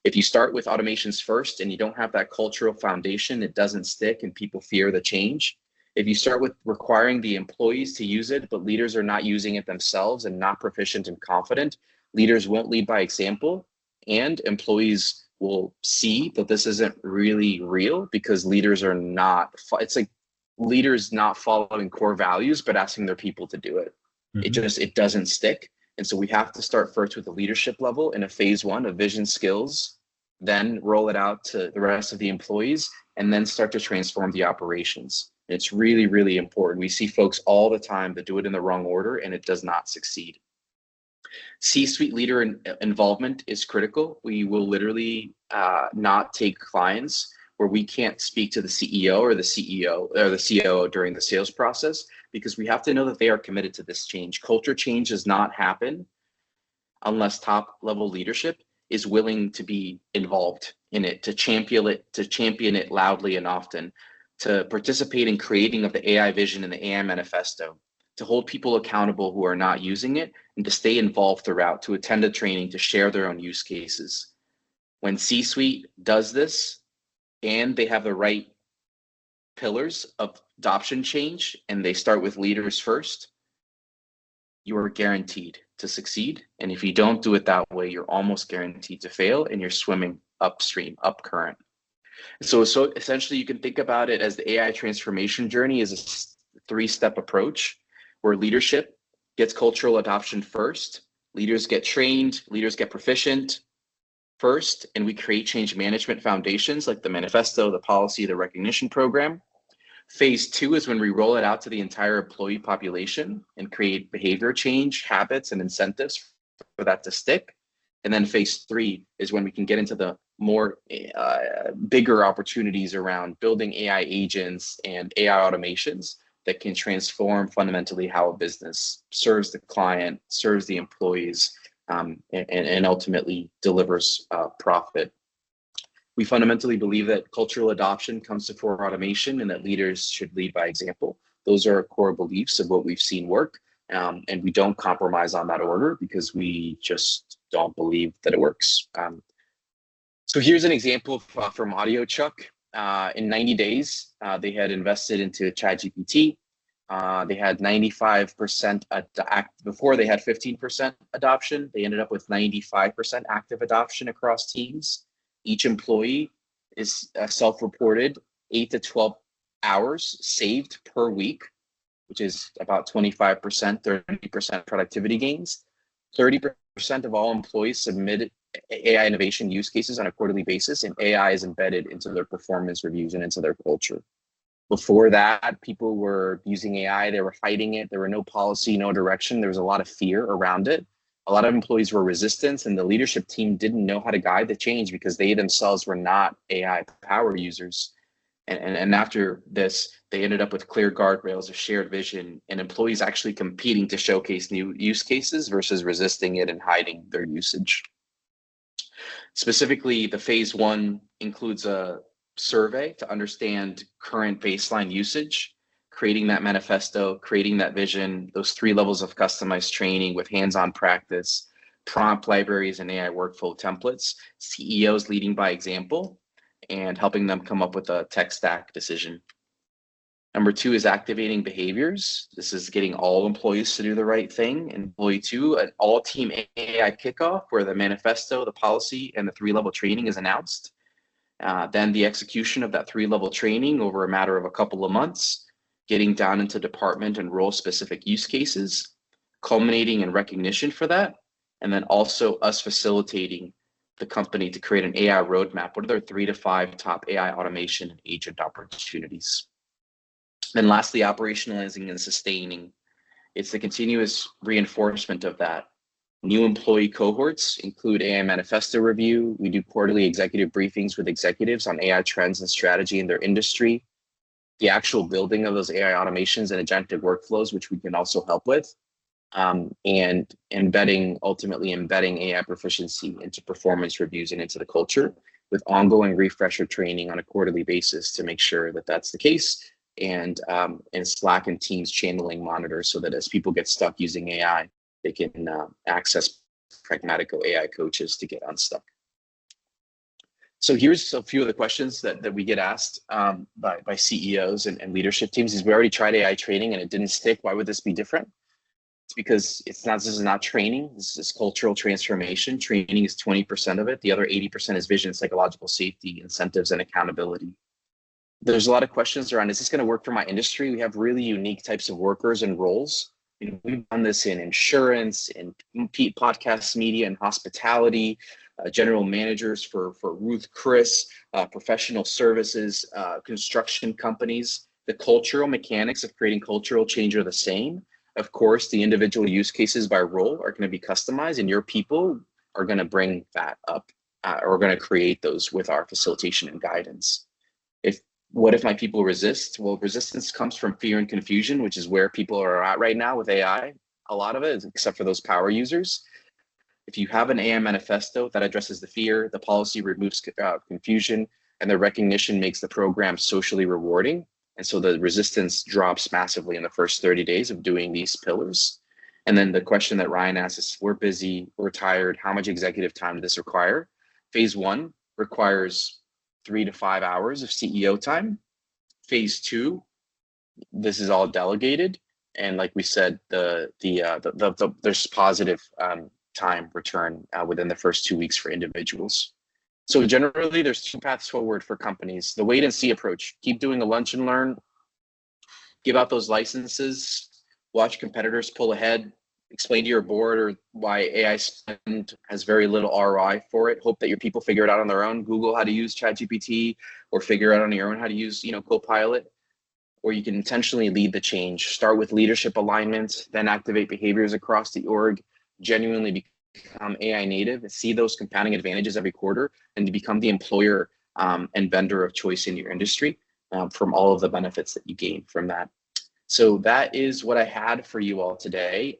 If you start with automations first and you don't have that cultural foundation, it doesn't stick and people fear the change. If you start with requiring the employees to use it, but leaders are not using it themselves and not proficient and confident, leaders won't lead by example. And employees will see that this isn't really real, because leaders are not, it's like leaders not following core values, but asking their people to do it. Mm-hmm. It doesn't stick. And so we have to start first with the leadership level in a phase 1 of vision skills, then roll it out to the rest of the employees, and then start to transform the operations. And it's really, really important. We see folks all the time that do it in the wrong order, and it does not succeed. C-suite leader involvement is critical. We will literally not take clients where we can't speak to the CEO or the CEO or the COO during the sales process, because we have to know that they are committed to this change. Culture change does not happen unless top level leadership is willing to be involved in it, to champion it loudly and often, to participate in creating of the AI vision and the AI manifesto, to hold people accountable who are not using it, and to stay involved throughout, to attend a training, to share their own use cases. When C-suite does this and they have the right pillars of adoption change, and they start with leaders first, you are guaranteed to succeed. And if you don't do it that way, you're almost guaranteed to fail, and you're swimming upstream, up current. So essentially, you can think about it as the AI transformation journey is a three-step approach where leadership gets cultural adoption first, leaders get trained, leaders get proficient first, and we create change management foundations like the manifesto, the policy, the recognition program. Phase 2 is when we roll it out to the entire employee population and create behavior change, habits, and incentives for that to stick. And then phase 3 is when we can get into the more bigger opportunities around building AI agents and AI automations that can transform fundamentally how a business serves the client, serves the employees, and ultimately delivers profit. We fundamentally believe that cultural adoption comes before automation, and that leaders should lead by example. Those are our core beliefs of what we've seen work. And we don't compromise on that order because we just don't believe that it works. So here's an example from AudioChuck. In 90 days, they had invested into ChatGPT. They had 95% before they had 15% adoption. They ended up with 95% active adoption across teams. Each employee is self-reported 8 to 12 hours saved per week, which is about 25%, 30% productivity gains. 30% of all employees submitted AI innovation use cases on a quarterly basis, and AI is embedded into their performance reviews and into their culture. Before that, people were using AI, they were hiding it. There were no policy, no direction. There was a lot of fear around it. A lot of employees were resistant, and the leadership team didn't know how to guide the change because they themselves were not AI power users. And after this, they ended up with clear guardrails, a shared vision, and employees actually competing to showcase new use cases versus resisting it and hiding their usage. Specifically, the phase 1 includes a survey to understand current baseline usage, creating that manifesto, creating that vision, those 3 levels of customized training with hands-on practice, prompt libraries, and AI workflow templates, CEOs leading by example, and helping them come up with a tech stack decision. Number 2 is activating behaviors. This is getting all employees to do the right thing. Employee 2, an all-team AI kickoff where the manifesto, the policy, and the 3-level training is announced. Then the execution of that 3-level training over a matter of a couple of months, getting down into department and role-specific use cases, culminating in recognition for that, and then also us facilitating the company to create an AI roadmap. What are their 3 to 5 top AI automation and agent opportunities? Then lastly, operationalizing and sustaining. It's the continuous reinforcement of that. New employee cohorts include AI manifesto review. We do quarterly executive briefings with executives on AI trends and strategy in their industry. The actual building of those AI automations and agentic workflows, which we can also help with. And ultimately embedding AI proficiency into performance reviews and into the culture with ongoing refresher training on a quarterly basis to make sure that that's the case, and Slack and Teams channeling monitors so that as people get stuck using AI, they can access Pragmatico AI coaches to get unstuck. So here's a few of the questions that we get asked by CEOs and leadership teams. Is we already tried AI training and it didn't stick. Why would this be different? It's because this is not training. This is cultural transformation. Training is 20% of it. The other 80% is vision, psychological safety, incentives, and accountability. There's a lot of questions around, is this going to work for my industry? We have really unique types of workers and roles. We've done this in insurance, in podcasts, media, and hospitality, general managers for Ruth Chris, professional services, construction companies. The cultural mechanics of creating cultural change are the same. Of course, the individual use cases by role are going to be customized, and your people are going to bring that up, or going to create those with our facilitation and guidance. What if my people resist? Well, resistance comes from fear and confusion, which is where people are at right now with AI. A lot of it, except for those power users. If you have an AI manifesto that addresses the fear, the policy removes confusion, and the recognition makes the program socially rewarding. And so the resistance drops massively in the first 30 days of doing these pillars. And then the question that Ryan asks is, we're busy, we're tired, how much executive time does this require? Phase 1 requires 3 to 5 hours of CEO time. Phase 2, this is all delegated, and like we said, there's positive time return within the first 2 weeks for individuals. So generally, there's 2 paths forward for companies. The wait and see approach: keep doing a lunch and learn, give out those licenses, watch competitors pull ahead, explain to your board or why AI spend has very little ROI for it. Hope that your people figure it out on their own. Google how to use ChatGPT, or figure out on your own how to use, Copilot. Or you can intentionally lead the change. Start with leadership alignment, then activate behaviors across the org, genuinely become AI native, see those compounding advantages every quarter, and to become the employer and vendor of choice in your industry from all of the benefits that you gain from that. So that is what I had for you all today.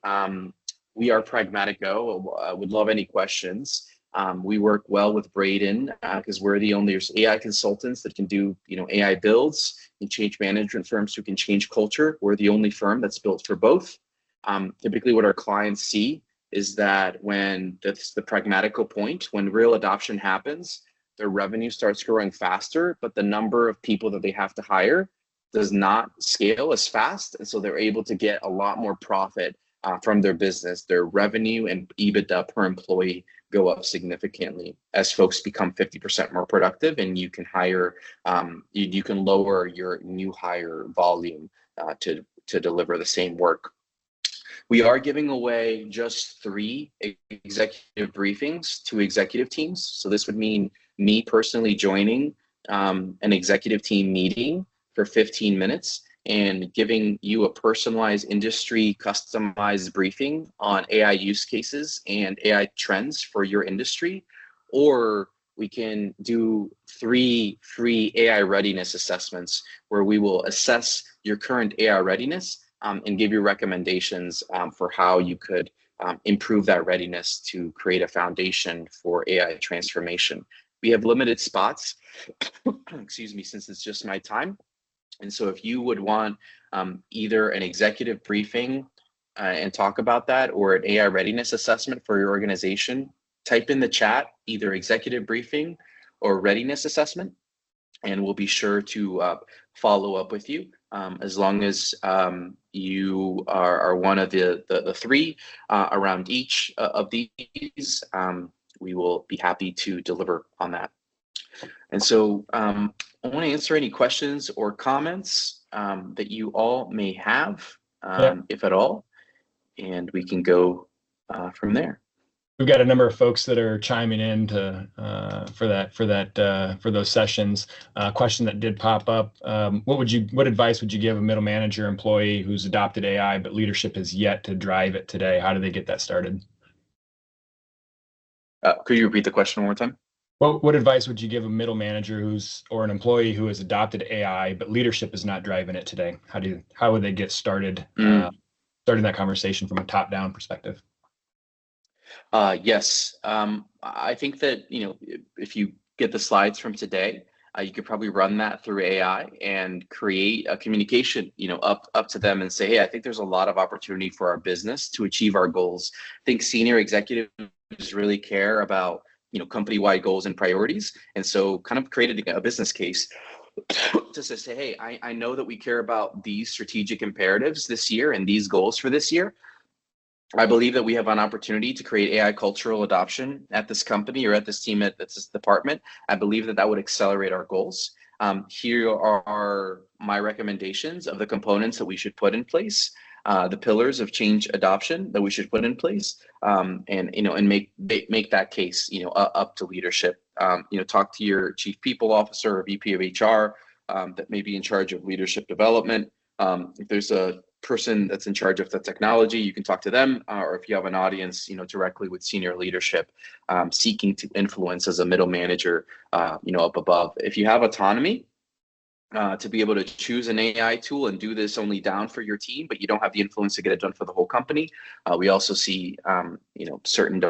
We are Pragmatico. I would love any questions. We work well with Braden because we're the only AI consultants that can do, AI builds and change management firms who can change culture. We're the only firm that's built for both. Typically what our clients see is that when that's the Pragmatico point, when real adoption happens, their revenue starts growing faster, but the number of people that they have to hire does not scale as fast. And so they're able to get a lot more profit from their business. Their revenue and EBITDA per employee go up significantly as folks become 50% more productive, and you can hire, you can lower your new hire volume to deliver the same work. We are giving away just 3 executive briefings to executive teams. So this would mean me personally joining an executive team meeting for 15 minutes and giving you a personalized industry customized briefing on AI use cases and AI trends for your industry. Or we can do 3 free AI readiness assessments where we will assess your current AI readiness and give you recommendations for how you could improve that readiness to create a foundation for AI transformation. We have limited spots, excuse me, since it's just my time. And so if you would want either an executive briefing and talk about that, or an AI readiness assessment for your organization, type in the chat either executive briefing or readiness assessment, and we'll be sure to follow up with you. As long as you are one of the 3 around each of these, we will be happy to deliver on that. And so I want to answer any questions or comments that you all may have, if at all, and we can go from there. We've got a number of folks that are chiming in for those sessions. Question that did pop up: what advice would you give a middle manager employee who's adopted AI but leadership has yet to drive it today? How do they get that started? Could you repeat the question one more time? What advice would you give a middle manager or an employee who has adopted AI but leadership is not driving it today? How would they get started starting that conversation from a top-down perspective? Yes, I think that if you get the slides from today, you could probably run that through AI and create a communication up to them and say, hey, I think there's a lot of opportunity for our business to achieve our goals. I think senior executives really care about company-wide goals and priorities, and so kind of created a business case to say, hey, I know that we care about these strategic imperatives this year and these goals for this year. I believe that we have an opportunity to create AI cultural adoption at this company or at this team, at this department. I believe that would accelerate our goals. Here are my recommendations of the components that we should put in place, the pillars of change adoption that we should put in place, and make that case up to leadership. Talk to your chief people officer or VP of HR that may be in charge of leadership development. If there's a person that's in charge of the technology, you can talk to them, or if you have an audience, directly with senior leadership, seeking to influence as a middle manager, up above. If you have autonomy, to be able to choose an AI tool and do this only down for your team, but you don't have the influence to get it done for the whole company. We also see, certain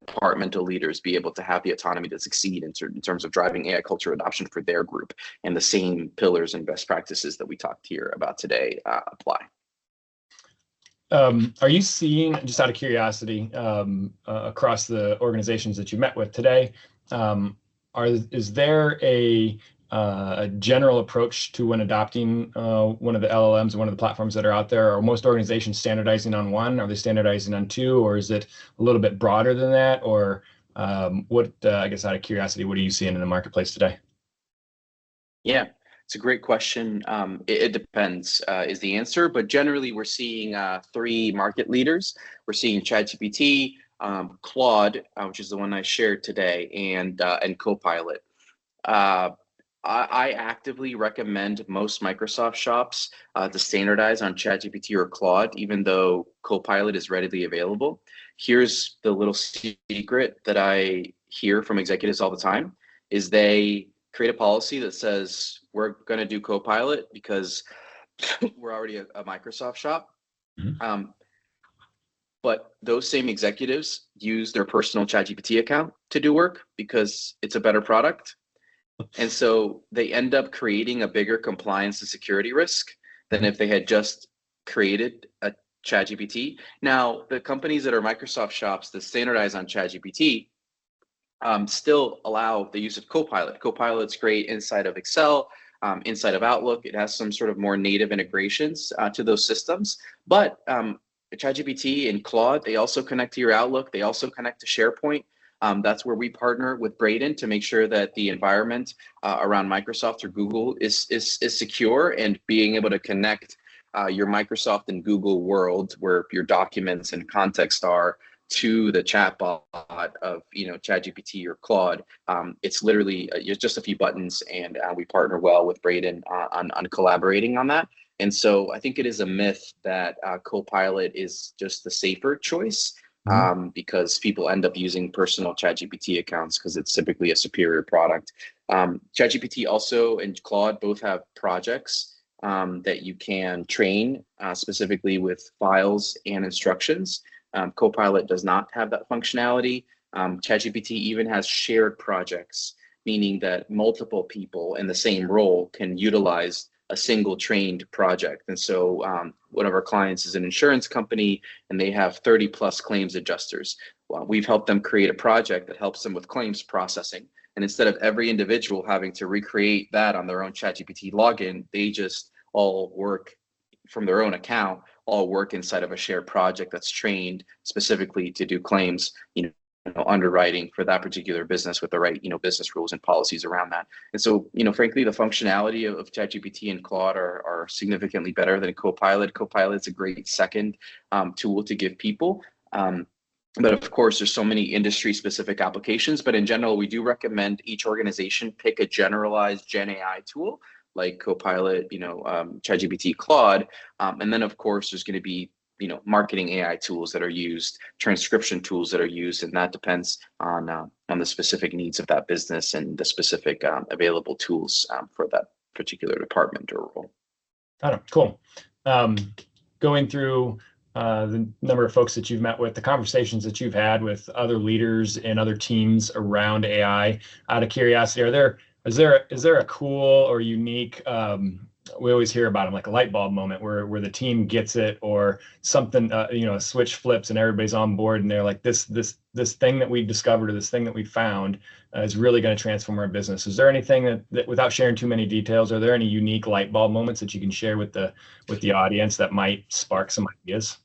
departmental leaders be able to have the autonomy to succeed in terms of driving AI culture adoption for their group, and the same pillars and best practices that we talked here about today apply. Are you seeing, just out of curiosity, across the organizations that you met with today, is there a general approach to when adopting one of the LLMs or one of the platforms that are out there? Are most organizations standardizing on one? Are they standardizing on two? Or is it a little bit broader than that? Or I guess out of curiosity, what are you seeing in the marketplace today? Yeah, it's a great question. It depends, is the answer, but generally we're seeing three market leaders. We're seeing ChatGPT, Claude, which is the one I shared today, and Copilot. I actively recommend most Microsoft shops to standardize on ChatGPT or Claude, even though Copilot is readily available. Here's the little secret that I hear from executives all the time, is they create a policy that says, we're going to do Copilot because we're already a Microsoft shop. Mm-hmm. But those same executives use their personal ChatGPT account to do work because it's a better product. And so they end up creating a bigger compliance and security risk than if they had just created a ChatGPT. Now, the companies that are Microsoft shops that standardize on ChatGPT still allow the use of Copilot. Copilot's great inside of Excel, inside of Outlook. It has some sort of more native integrations to those systems. But ChatGPT and Claude, they also connect to your Outlook. They also connect to SharePoint. That's where we partner with Braden to make sure that the environment around Microsoft or Google is secure, and being able to connect your Microsoft and Google world where your documents and context are to the chatbot of ChatGPT or Claude. It's literally just a few buttons, and we partner well with Braden on collaborating on that. And so I think it is a myth that Copilot is just the safer choice. Because people end up using personal ChatGPT accounts because it's typically a superior product. ChatGPT also and Claude both have projects that you can train specifically with files and instructions. Copilot does not have that functionality. ChatGPT even has shared projects, meaning that multiple people in the same role can utilize a single trained project. And so one of our clients is an insurance company, and they have 30 plus claims adjusters. Well, we've helped them create a project that helps them with claims processing. And instead of every individual having to recreate that on their own ChatGPT login, they just all work from their own account, all work inside of a shared project that's trained specifically to do claims, underwriting for that particular business with the right, business rules and policies around that. And so, frankly, the functionality of ChatGPT and Claude are significantly better than Copilot. Copilot's a great second tool to give people. But of course, there's so many industry specific applications, but in general, we do recommend each organization pick a generalized Gen AI tool like Copilot, ChatGPT, Claude. And then of course, there's going to be marketing AI tools that are used, transcription tools that are used, and that depends on the specific needs of that business and the specific available tools for that particular department or role. Got it. Cool. Going through the number of folks that you've met with, the conversations that you've had with other leaders and other teams around AI, out of curiosity, is there a cool or unique, we always hear about them, like a light bulb moment where the team gets it, or something, a switch flips and everybody's on board and they're like, this thing that we discovered, or this thing that we found is really going to transform our business. Is there anything that, without sharing too many details, are there any unique light bulb moments that you can share with the audience that might spark some ideas?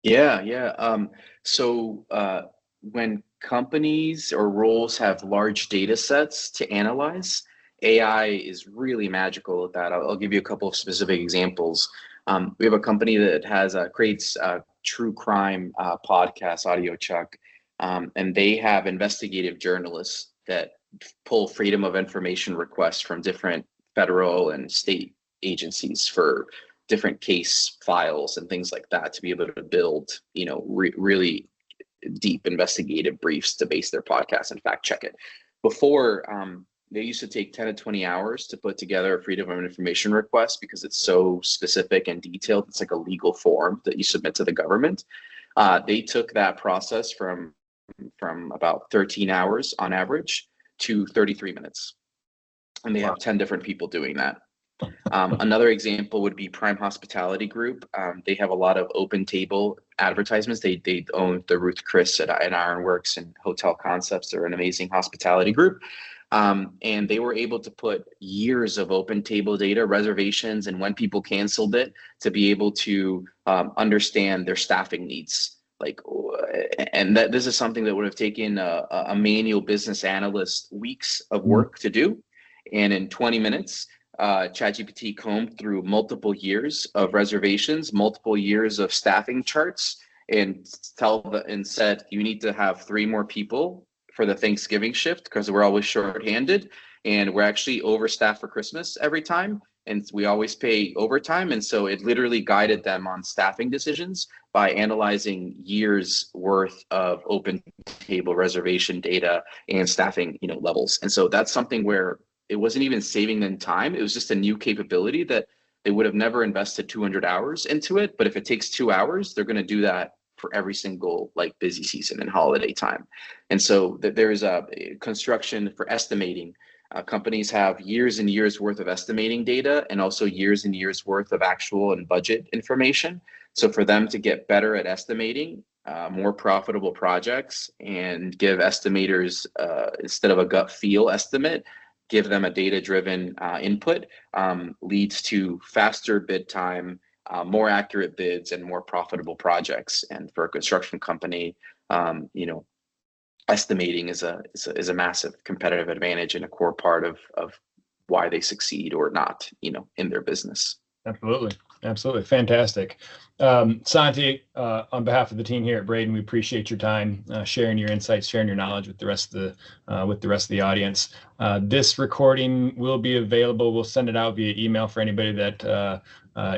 Yeah. So when companies or roles have large data sets to analyze, AI is really magical at that. I'll give you a couple of specific examples. We have a company that creates true crime podcast, Audio Chuck, and they have investigative journalists that pull freedom of information requests from different federal and state agencies for different case files and things like that to be able to build, really deep investigative briefs to base their podcast and fact check it. Before, they used to take 10 to 20 hours to put together a Freedom of Information request because it's so specific and detailed. It's like a legal form that you submit to the government. They took that process from about 13 hours on average to 33 minutes. And they have 10 different people doing that. Another example would be Prime Hospitality Group. They have a lot of open table advertisements. They own the Ruth Chris at Ironworks and Hotel Concepts. They're an amazing hospitality group. And they were able to put years of open table data, reservations, and when people canceled it to be able to understand their staffing needs. And that this is something that would have taken a manual business analyst weeks of work to do. And in 20 minutes, ChatGPT combed through multiple years of reservations, multiple years of staffing charts, and said, you need to have 3 more people for the Thanksgiving shift because we're always shorthanded and we're actually overstaffed for Christmas every time. And we always pay overtime. And so it literally guided them on staffing decisions by analyzing years worth of open table reservation data and staffing, levels. And so that's something where it wasn't even saving them time. It was just a new capability that they would have never invested 200 hours into it. But if it takes 2 hours, they're going to do that for every single busy season and holiday time. And so there is a construction for estimating. Companies have years and years worth of estimating data and also years and years worth of actual and budget information. So for them to get better at estimating more profitable projects and give estimators, instead of a gut feel estimate, give them a data-driven input, leads to faster bid time, more accurate bids, and more profitable projects. And for a construction company, estimating is a massive competitive advantage and a core part of why they succeed or not, in their business. Absolutely. Fantastic. Santi, on behalf of the team here at Braden, we appreciate your time, sharing your insights, sharing your knowledge with the rest of the audience. This recording will be available. We'll send it out via email for anybody that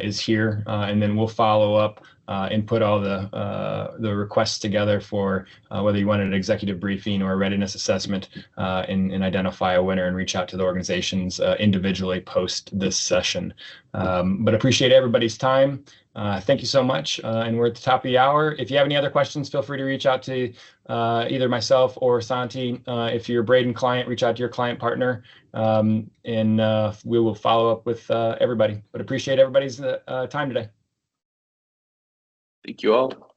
is here, and then we'll follow up and put all the requests together for whether you want an executive briefing or a readiness assessment, and identify a winner and reach out to the organizations individually post this session. But appreciate everybody's time. Thank you so much. And we're at the top of the hour. If you have any other questions, feel free to reach out to either myself or Santi. If you're a Braden client, reach out to your client partner, and we will follow up with everybody. But appreciate everybody's time today. Thank you all.